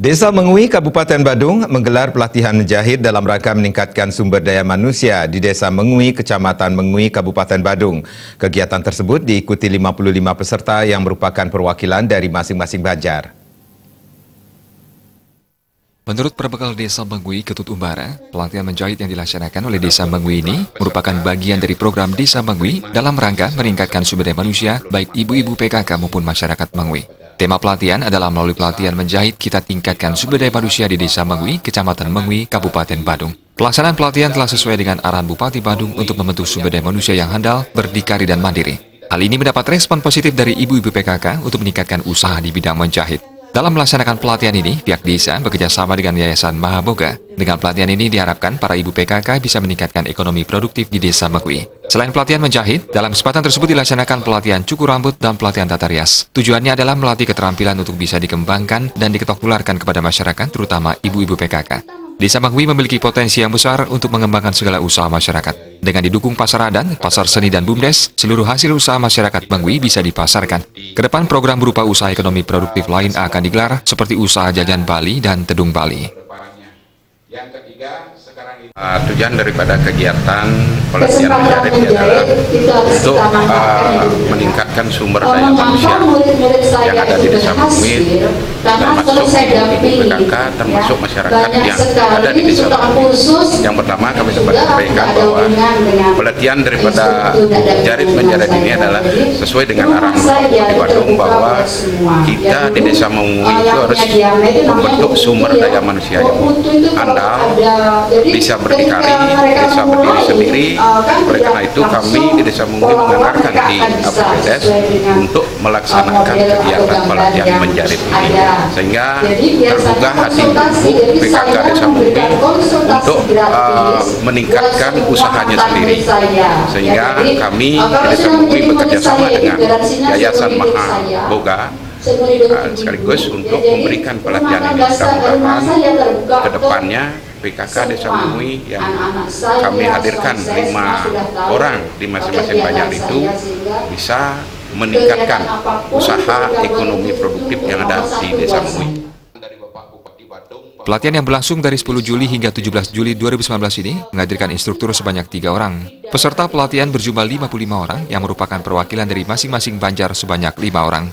Desa Mengui, Kabupaten Badung menggelar pelatihan menjahit dalam rangka meningkatkan sumber daya manusia di Desa Mengui, Kecamatan Mengui, Kabupaten Badung. Kegiatan tersebut diikuti 55 peserta yang merupakan perwakilan dari masing-masing banjar. Menurut Perbekal Desa Mengui, Ketut Umbara, pelatihan menjahit yang dilaksanakan oleh Desa Mengui ini merupakan bagian dari program Desa Mengui dalam rangka meningkatkan sumber daya manusia, baik ibu-ibu PKK maupun masyarakat Mengui. Tema pelatihan adalah melalui pelatihan menjahit kita tingkatkan sumber daya manusia di Desa Mengui, Kecamatan Mengui, Kabupaten Badung. Pelaksanaan pelatihan telah sesuai dengan arahan Bupati Badung untuk membentuk sumber daya manusia yang handal, berdikari dan mandiri. Hal ini mendapat respon positif dari ibu-ibu PKK untuk meningkatkan usaha di bidang menjahit. Dalam melaksanakan pelatihan ini, pihak desa bekerjasama dengan Yayasan Mahaboga. Dengan pelatihan ini diharapkan para ibu PKK bisa meningkatkan ekonomi produktif di Desa Mengui. Selain pelatihan menjahit, dalam kesempatan tersebut dilaksanakan pelatihan cukur rambut dan pelatihan tata rias. Tujuannya adalah melatih keterampilan untuk bisa dikembangkan dan diketok-tularkan kepada masyarakat, terutama ibu-ibu PKK. Desa Mengui memiliki potensi yang besar untuk mengembangkan segala usaha masyarakat. Dengan didukung pasar adan, pasar seni dan BUMDes, seluruh hasil usaha masyarakat Mengui bisa dipasarkan. Kedepan program berupa usaha ekonomi produktif lain akan digelar, seperti usaha jajan Bali dan Tedung Bali. Tujuan daripada kegiatan pelatihan menjahit adalah untuk meningkatkan sumber daya manusia yang ada di Desa Mengui, termasuk ibu PKK, termasuk masyarakat yang ada di Desa Mengui. Yang pertama kami dapat sampaikan bahwa pelatihan daripada jarit menjahit ini adalah sesuai dengan arahan Bupati Badung bahwa kita di Desa Mengui itu harus membentuk sumber daya manusia yang handal, bisa berdikari, bisa berdiri sendiri. Oleh karena itu kami di Desa Mengui menganggarkan di BUMDes untuk melaksanakan kegiatan pelatihan menjahit ini, sehingga tergugah hati ibu PKK Desa Mengui untuk meningkatkan usahanya sendiri, sehingga kami di Desa Mengui bekerjasama dengan Yayasan Mahaboga sekaligus untuk memberikan pelatihan ini. Mudah-mudahan ke depannya PKK Desa Mengui yang kami hadirkan 5 orang di masing-masing banjar itu bisa meningkatkan usaha ekonomi produktif yang ada di Desa Mengui. Pelatihan yang berlangsung dari 10 Juli hingga 17 Juli 2019 ini menghadirkan instruktur sebanyak 3 orang. Peserta pelatihan berjumlah 55 orang yang merupakan perwakilan dari masing-masing banjar sebanyak 5 orang.